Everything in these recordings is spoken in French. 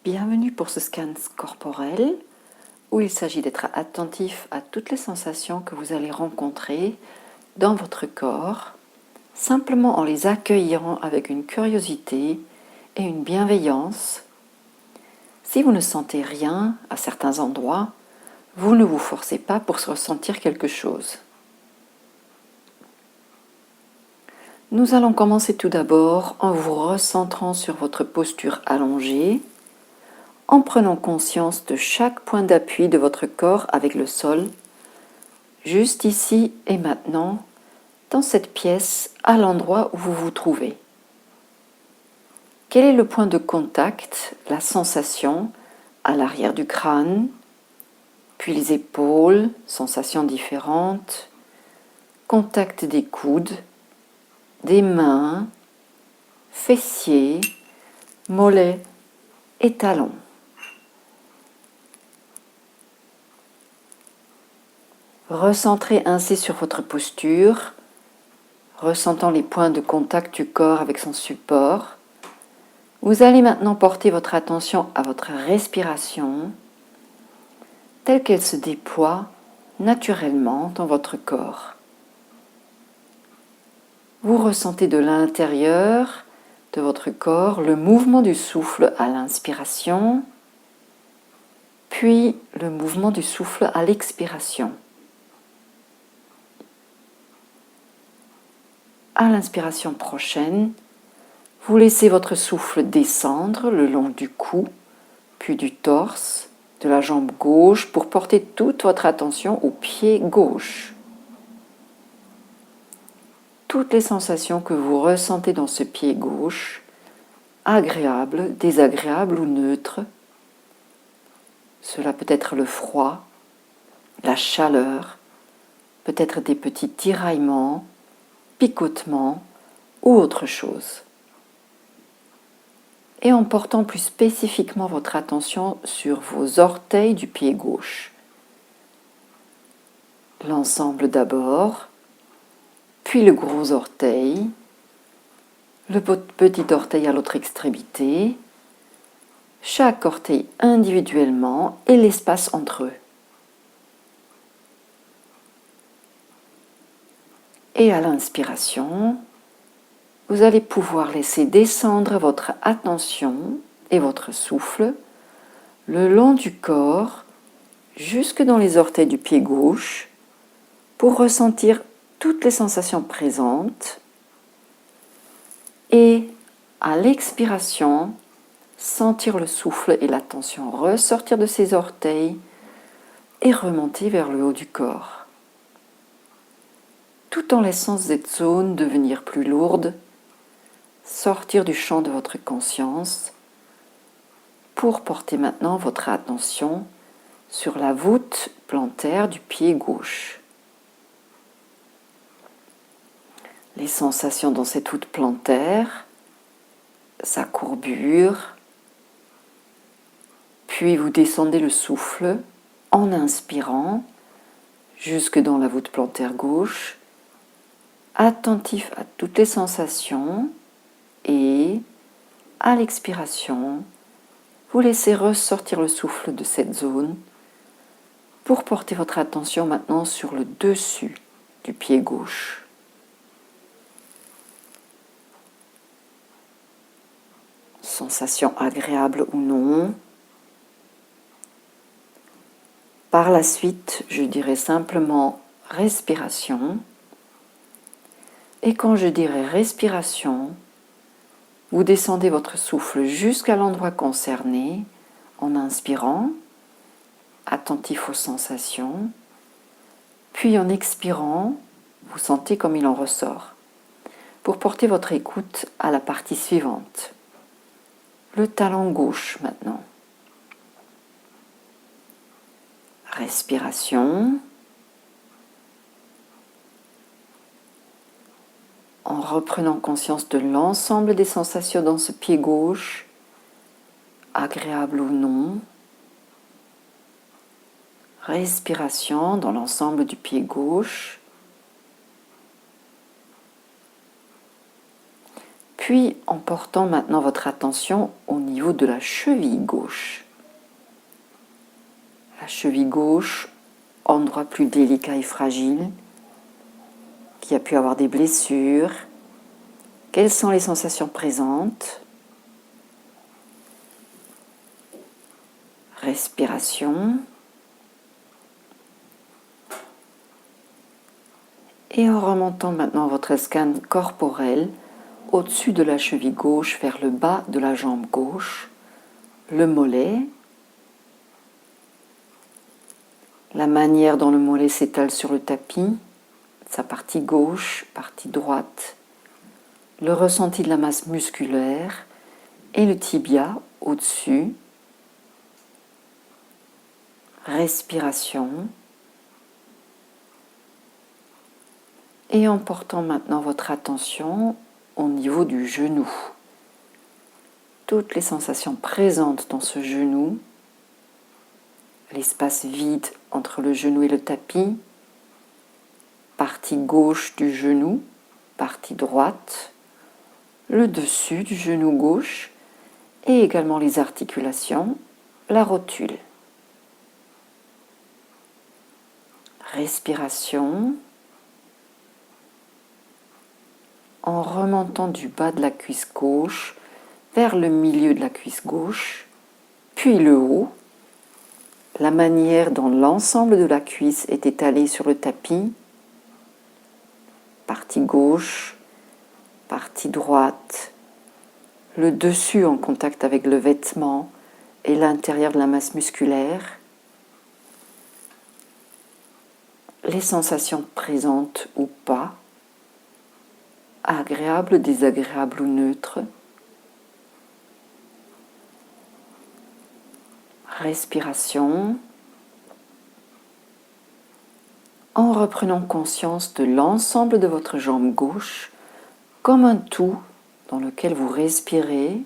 Bienvenue pour ce scan corporel où il s'agit d'être attentif à toutes les sensations que vous allez rencontrer dans votre corps, simplement en les accueillant avec une curiosité et une bienveillance. Si vous ne sentez rien à certains endroits, vous ne vous forcez pas pour ressentir quelque chose. Nous allons commencer tout d'abord en vous recentrant sur votre posture allongée, en prenant conscience de chaque point d'appui de votre corps avec le sol, juste ici et maintenant, dans cette pièce, à l'endroit où vous vous trouvez. Quel est le point de contact, la sensation à l'arrière du crâne, puis les épaules, sensations différentes, contact des coudes, des mains, fessiers, mollets et talons. Recentrez ainsi sur votre posture, ressentant les points de contact du corps avec son support. Vous allez maintenant porter votre attention à votre respiration, telle qu'elle se déploie naturellement dans votre corps. Vous ressentez de l'intérieur de votre corps le mouvement du souffle à l'inspiration, puis le mouvement du souffle à l'expiration. À l'inspiration prochaine, vous laissez votre souffle descendre le long du cou, puis du torse, de la jambe gauche pour porter toute votre attention au pied gauche. Toutes les sensations que vous ressentez dans ce pied gauche, agréables, désagréables ou neutres, cela peut être le froid, la chaleur, peut-être des petits tiraillements, picotements ou autre chose. Et en portant plus spécifiquement votre attention sur vos orteils du pied gauche. L'ensemble d'abord, puis le gros orteil, le petit orteil à l'autre extrémité, chaque orteil individuellement et l'espace entre eux. Et à l'inspiration, vous allez pouvoir laisser descendre votre attention et votre souffle le long du corps jusque dans les orteils du pied gauche pour ressentir toutes les sensations présentes et à l'expiration, sentir le souffle et la tension ressortir de ces orteils et remonter vers le haut du corps, tout en laissant cette zone devenir plus lourde, sortir du champ de votre conscience pour porter maintenant votre attention sur la voûte plantaire du pied gauche. Les sensations dans cette voûte plantaire, sa courbure, puis vous descendez le souffle en inspirant jusque dans la voûte plantaire gauche, attentif à toutes les sensations et à l'expiration, vous laissez ressortir le souffle de cette zone pour porter votre attention maintenant sur le dessus du pied gauche. Sensation agréable ou non. Par la suite, je dirai simplement respiration. Et quand je dirai respiration, vous descendez votre souffle jusqu'à l'endroit concerné en inspirant, attentif aux sensations, puis en expirant, vous sentez comme il en ressort, pour porter votre écoute à la partie suivante. Le talon gauche maintenant. Respiration. En reprenant conscience de l'ensemble des sensations dans ce pied gauche, agréable ou non. Respiration dans l'ensemble du pied gauche. Puis en portant maintenant votre attention au niveau de la cheville gauche. La cheville gauche, endroit plus délicat et fragile, qui a pu avoir des blessures. Quelles sont les sensations présentes? Respiration. Et en remontant maintenant votre scan corporel au-dessus de la cheville gauche vers le bas de la jambe gauche, le mollet, la manière dont le mollet s'étale sur le tapis, sa partie gauche, partie droite, le ressenti de la masse musculaire et le tibia au-dessus. Respiration. Et en portant maintenant votre attention au niveau du genou. Toutes les sensations présentes dans ce genou, l'espace vide entre le genou et le tapis, partie gauche du genou, partie droite, le dessus du genou gauche et également les articulations, la rotule. Respiration. En remontant du bas de la cuisse gauche vers le milieu de la cuisse gauche, puis le haut, la manière dont l'ensemble de la cuisse est étalé sur le tapis, partie gauche, partie droite, le dessus en contact avec le vêtement et l'intérieur de la masse musculaire, les sensations présentes ou pas, agréables, désagréables ou neutres. Respiration. En reprenant conscience de l'ensemble de votre jambe gauche comme un tout dans lequel vous respirez,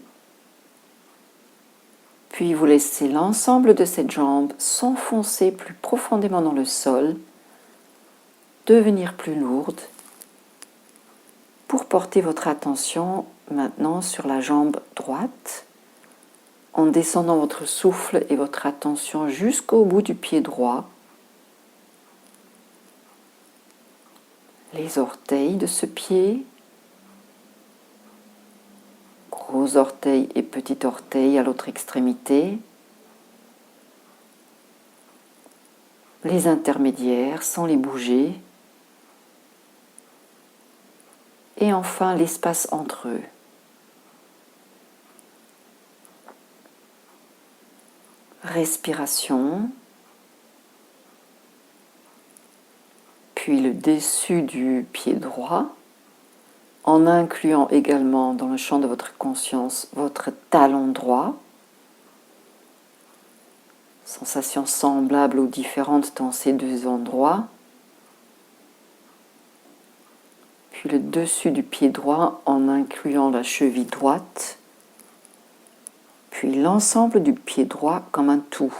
puis vous laissez l'ensemble de cette jambe s'enfoncer plus profondément dans le sol, devenir plus lourde, pour porter votre attention maintenant sur la jambe droite, en descendant votre souffle et votre attention jusqu'au bout du pied droit, les orteils de ce pied, gros orteil et petit orteil à l'autre extrémité, les intermédiaires sans les bouger, et enfin l'espace entre eux. Respiration, puis le dessus du pied droit, en incluant également dans le champ de votre conscience votre talon droit, sensations semblables ou différentes dans ces deux endroits, puis le dessus du pied droit en incluant la cheville droite, puis l'ensemble du pied droit comme un tout.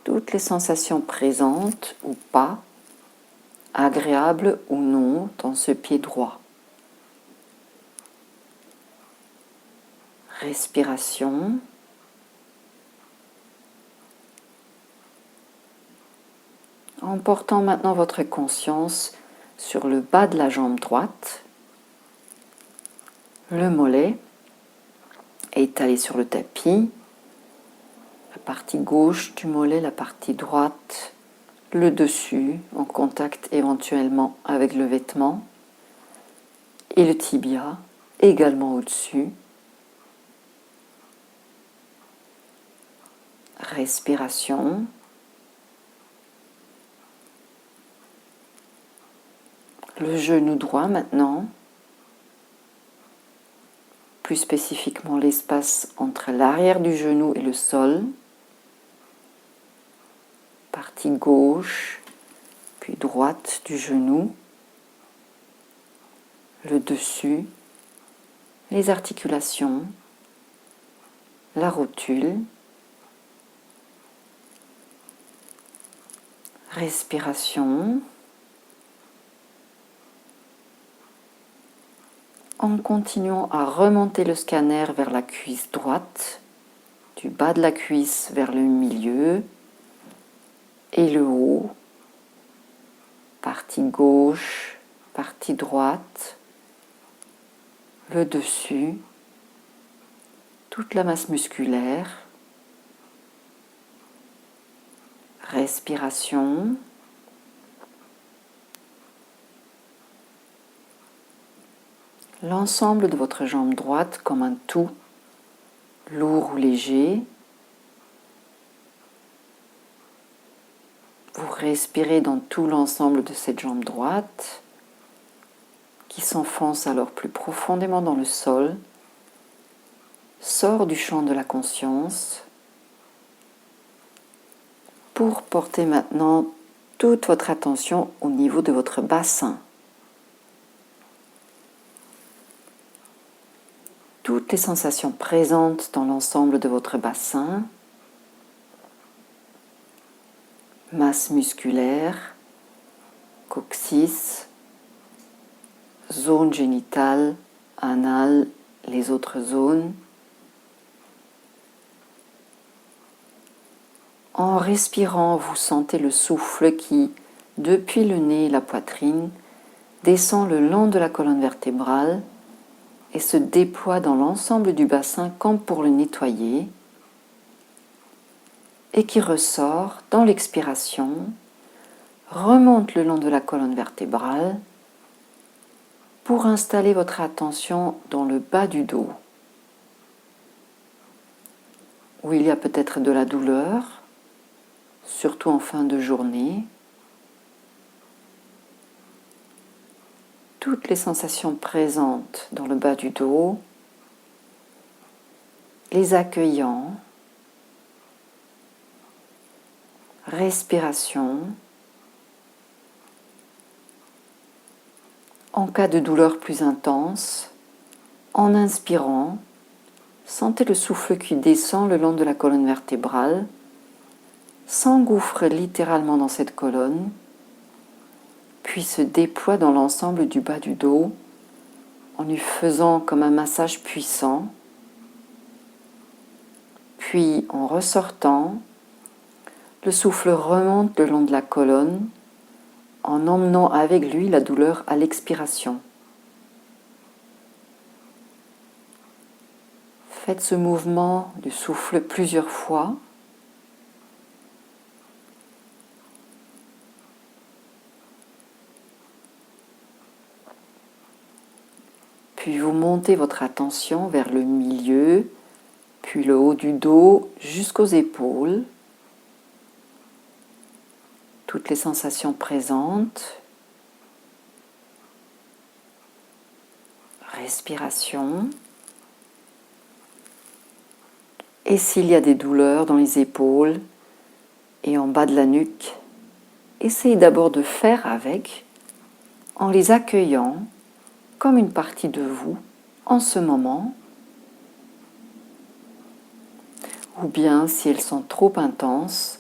Toutes les sensations présentes ou pas, agréables ou non dans ce pied droit. Respiration. En portant maintenant votre conscience sur le bas de la jambe droite, le mollet étalé sur le tapis, la partie gauche du mollet, la partie droite, le dessus en contact éventuellement avec le vêtement, et le tibia également au-dessus. Respiration. Le genou droit maintenant, plus spécifiquement l'espace entre l'arrière du genou et le sol, partie gauche, puis droite du genou, le dessus, les articulations, la rotule, respiration. en continuant à remonter le scanner vers la cuisse droite, du bas de la cuisse vers le milieu et le haut, partie gauche, partie droite, le dessus, toute la masse musculaire, respiration. L'ensemble de votre jambe droite comme un tout, lourd ou léger. Vous respirez dans tout l'ensemble de cette jambe droite qui s'enfonce alors plus profondément dans le sol, sort du champ de la conscience pour porter maintenant toute votre attention au niveau de votre bassin. Toutes les sensations présentes dans l'ensemble de votre bassin, masse musculaire, coccyx, zone génitale, anale, les autres zones. En respirant, vous sentez le souffle qui, depuis le nez et la poitrine, descend le long de la colonne vertébrale et se déploie dans l'ensemble du bassin comme pour le nettoyer, et qui ressort dans l'expiration, remonte le long de la colonne vertébrale pour installer votre attention dans le bas du dos, où il y a peut-être de la douleur, surtout en fin de journée. Toutes les sensations présentes dans le bas du dos, les accueillant, respiration. En cas de douleur plus intense, en inspirant, sentez le souffle qui descend le long de la colonne vertébrale, s'engouffre littéralement dans cette colonne, puis se déploie dans l'ensemble du bas du dos en lui faisant comme un massage puissant. Puis en ressortant, le souffle remonte le long de la colonne en emmenant avec lui la douleur à l'expiration. Faites ce mouvement du souffle plusieurs fois. Puis vous montez votre attention vers le milieu, puis le haut du dos jusqu'aux épaules. Toutes les sensations présentes. Respiration. Et s'il y a des douleurs dans les épaules et en bas de la nuque, essayez d'abord de faire avec en les accueillant comme une partie de vous en ce moment. Ou bien, si elles sont trop intenses,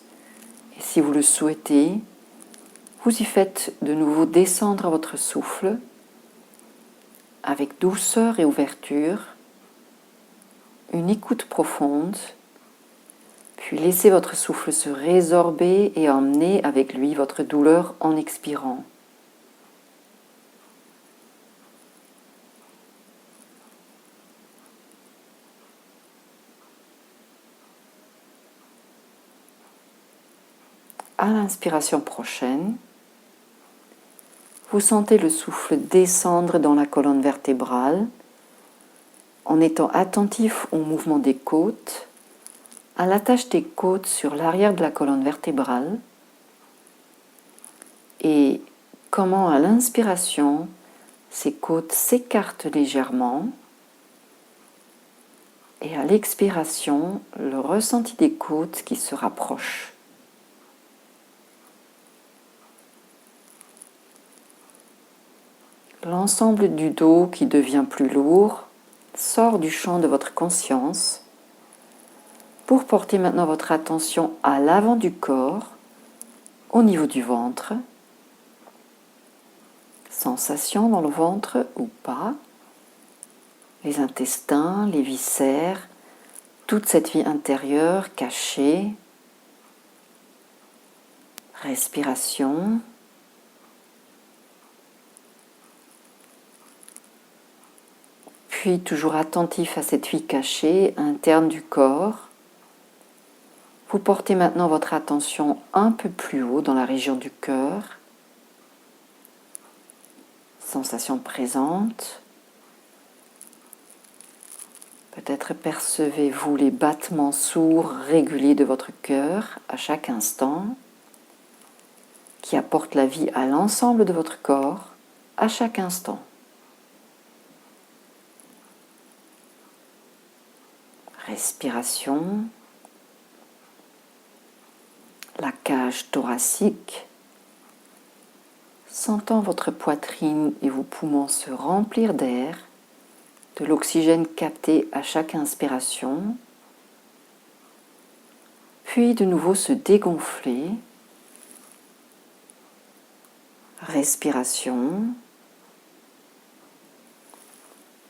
et si vous le souhaitez, vous y faites de nouveau descendre votre souffle avec douceur et ouverture, une écoute profonde, puis laissez votre souffle se résorber et emmener avec lui votre douleur en expirant. À l'inspiration prochaine, vous sentez le souffle descendre dans la colonne vertébrale en étant attentif au mouvement des côtes, à l'attache des côtes sur l'arrière de la colonne vertébrale et comment à l'inspiration, ces côtes s'écartent légèrement et à l'expiration, le ressenti des côtes qui se rapprochent. L'ensemble du dos qui devient plus lourd sort du champ de votre conscience pour porter maintenant votre attention à l'avant du corps, au niveau du ventre. Sensation dans le ventre ou pas. les intestins, les viscères, toute cette vie intérieure cachée. Respiration. Puis toujours attentif à cette vie cachée interne du corps. Vous portez maintenant votre attention un peu plus haut dans la région du cœur. Sensation présente. Peut-être percevez-vous les battements sourds réguliers de votre cœur à chaque instant, qui apportent la vie à l'ensemble de votre corps à chaque instant. Respiration. La cage thoracique. Sentant votre poitrine et vos poumons se remplir d'air, de l'oxygène capté à chaque inspiration, puis de nouveau se dégonfler. Respiration.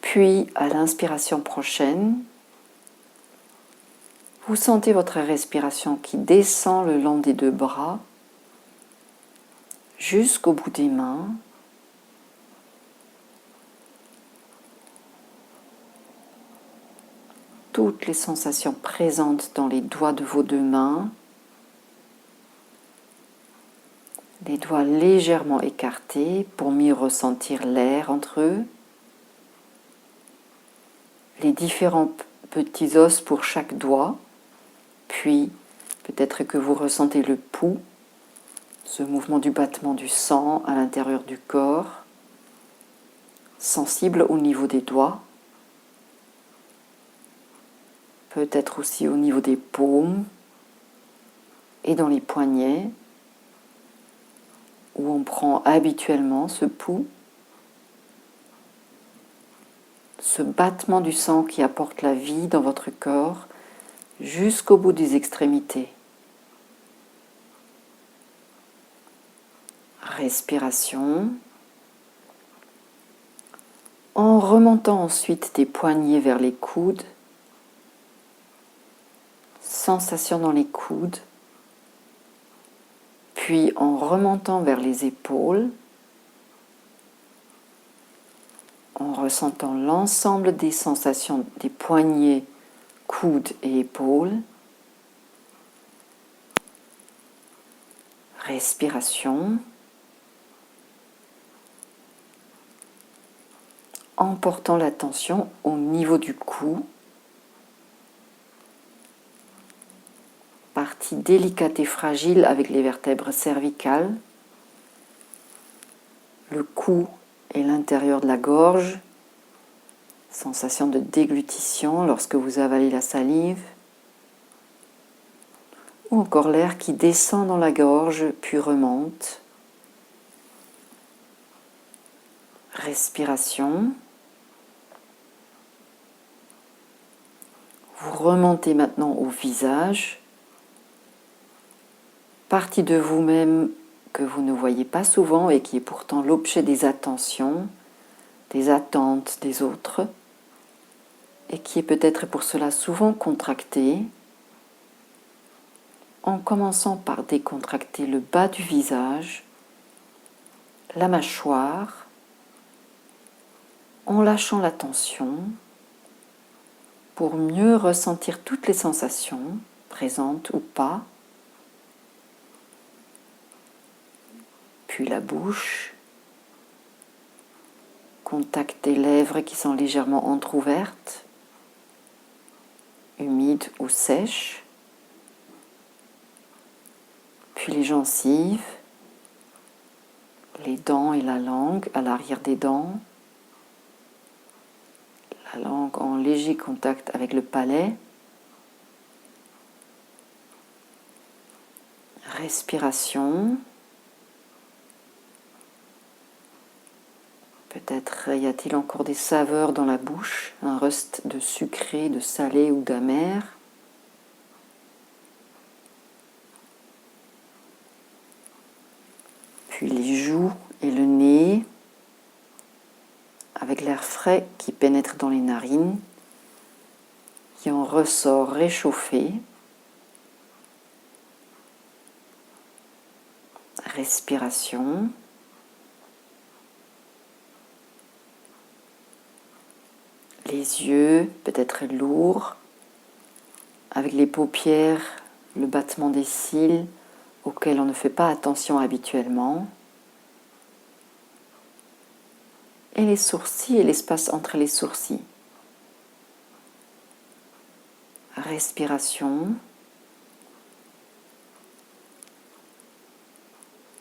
Puis à l'inspiration prochaine, vous sentez votre respiration qui descend le long des deux bras jusqu'au bout des mains. Toutes les sensations présentes dans les doigts de vos deux mains, les doigts légèrement écartés pour mieux ressentir l'air entre eux, les différents petits os pour chaque doigt, puis peut-être que vous ressentez le pouls, ce mouvement du battement du sang à l'intérieur du corps, sensible au niveau des doigts, peut-être aussi au niveau des paumes et dans les poignets, où on prend habituellement ce pouls, ce battement du sang qui apporte la vie dans votre corps jusqu'au bout des extrémités. Respiration. En remontant ensuite des poignets vers les coudes, sensation dans les coudes, puis en remontant vers les épaules, en ressentant l'ensemble des sensations des poignets, coudes et épaules. Respiration. En portant l'attention au niveau du cou, partie délicate et fragile avec les vertèbres cervicales, le cou et l'intérieur de la gorge, sensation de déglutition lorsque vous avalez la salive, ou encore l'air qui descend dans la gorge puis remonte. Respiration. Vous remontez maintenant au visage, partie de vous-même que vous ne voyez pas souvent et qui est pourtant l'objet des attentions, des attentes des autres, et qui est peut-être pour cela souvent contractée, en commençant par décontracter le bas du visage, la mâchoire, en lâchant la tension, pour mieux ressentir toutes les sensations, présentes ou pas, puis la bouche, contact des lèvres qui sont légèrement entrouvertes, humides ou sèches, puis les gencives, les dents et la langue à l'arrière des dents, la langue en léger contact avec le palais, respiration. Peut-être y a-t-il encore des saveurs dans la bouche, un reste de sucré, de salé ou d'amer. Puis les joues et le nez, avec avec l'air frais qui pénètre dans les narines, qui en ressort réchauffé. Respiration. Les yeux peut-être lourds, avec les paupières, le battement des cils auquel on ne fait pas attention habituellement. Et les sourcils et l'espace entre les sourcils. Respiration.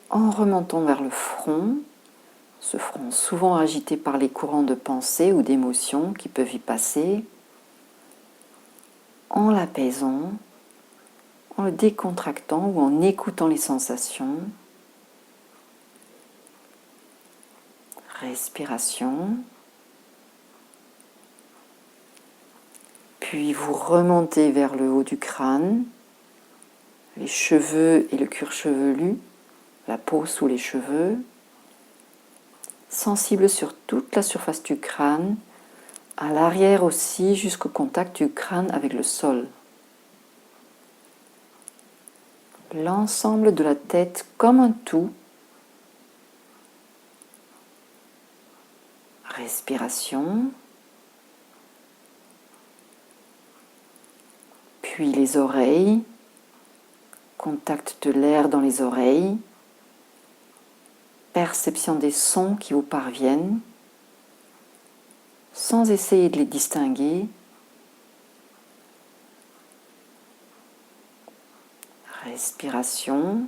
En remontant vers le front, ce front souvent agité par les courants de pensée ou d'émotions qui peuvent y passer, en l'apaisant, en le décontractant ou en écoutant les sensations. Respiration. Puis vous remontez vers le haut du crâne, les cheveux et le cuir chevelu, la peau sous les cheveux, sensible sur toute la surface du crâne, à l'arrière aussi jusqu'au contact du crâne avec le sol. L'ensemble de la tête comme un tout. Respiration. Puis les oreilles, contact de l'air dans les oreilles, perception des sons qui vous parviennent, sans essayer de les distinguer. Respiration.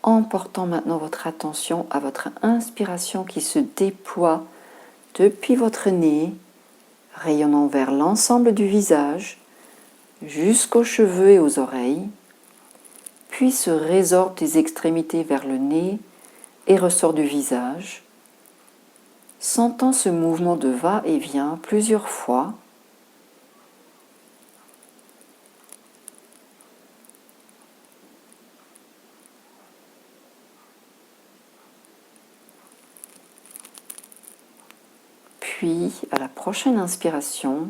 En portant maintenant votre attention à votre inspiration qui se déploie depuis votre nez, rayonnant vers l'ensemble du visage, jusqu'aux cheveux et aux oreilles, puis se résorbe des extrémités vers le nez et ressort du visage, sentant ce mouvement de va-et-vient plusieurs fois. Puis, à la prochaine inspiration,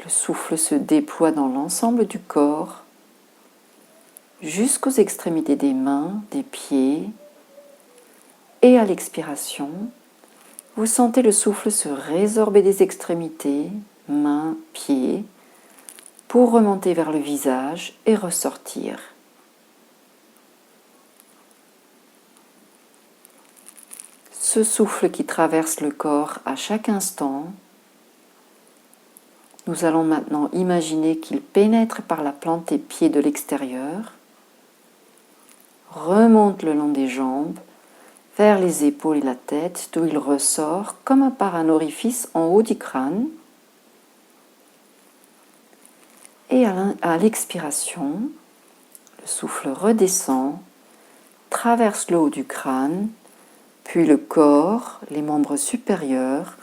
le souffle se déploie dans l'ensemble du corps, jusqu'aux extrémités des mains, des pieds. Et à l'expiration, vous sentez le souffle se résorber des extrémités, mains, pieds, pour remonter vers le visage et ressortir. Ce souffle qui traverse le corps à chaque instant, nous allons maintenant imaginer qu'il pénètre par la plante des pieds de l'extérieur, remonte le long des jambes, vers les épaules et la tête, d'où il ressort comme par un orifice en haut du crâne. Et à l'expiration, le souffle redescend, traverse le haut du crâne, puis le corps, les membres supérieurs,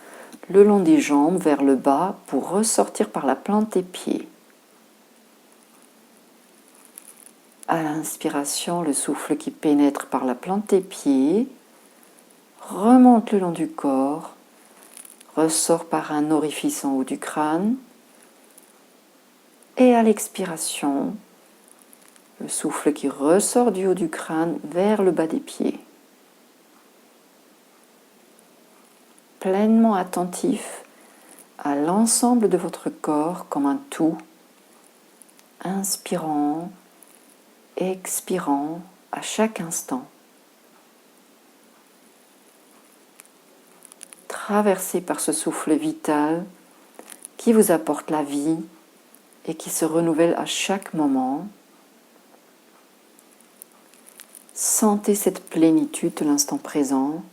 le long des jambes vers le bas pour ressortir par la plante des pieds. À l'inspiration, le souffle qui pénètre par la plante des pieds remonte le long du corps, ressort par un orifice en haut du crâne. Et à l'expiration, le souffle qui ressort du haut du crâne vers le bas des pieds. Pleinement attentif à l'ensemble de votre corps comme un tout, inspirant, expirant à chaque instant. Traversé par ce souffle vital qui vous apporte la vie et qui se renouvelle à chaque moment. Sentez cette plénitude de l'instant présent,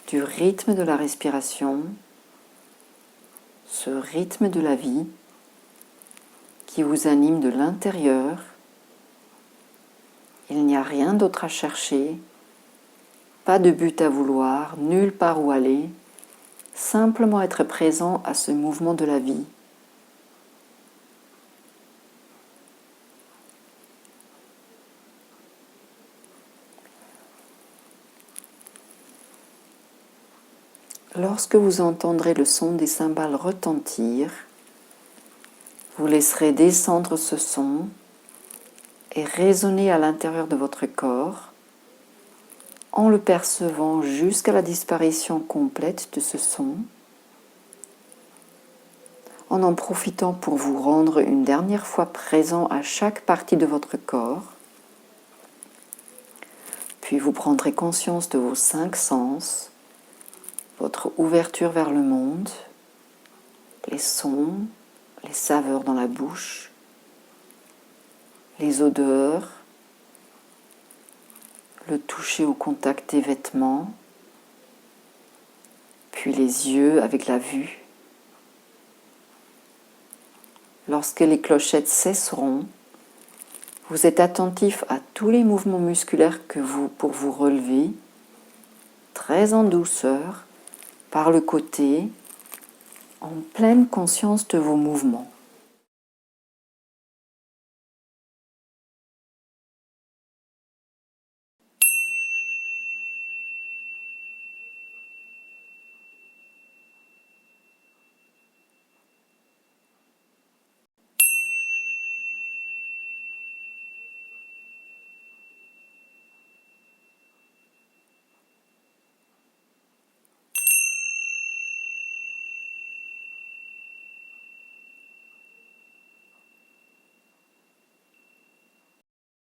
du rythme de la respiration, ce rythme de la vie qui vous anime de l'intérieur. Il n'y a rien d'autre à chercher, pas de but à vouloir, nulle part où aller, simplement être présent à ce mouvement de la vie. Lorsque vous entendrez le son des cymbales retentir, vous laisserez descendre ce son et résonner à l'intérieur de votre corps en le percevant jusqu'à la disparition complète de ce son, en profitant pour vous rendre une dernière fois présent à chaque partie de votre corps. Puis vous prendrez conscience de vos 5 sens, votre ouverture vers le monde, les sons, les saveurs dans la bouche, les odeurs, le toucher au contact des vêtements, puis les yeux avec la vue. Lorsque les clochettes cesseront, vous êtes attentif à tous les mouvements musculaires pour vous relever, très en douceur, par le côté, en pleine conscience de vos mouvements.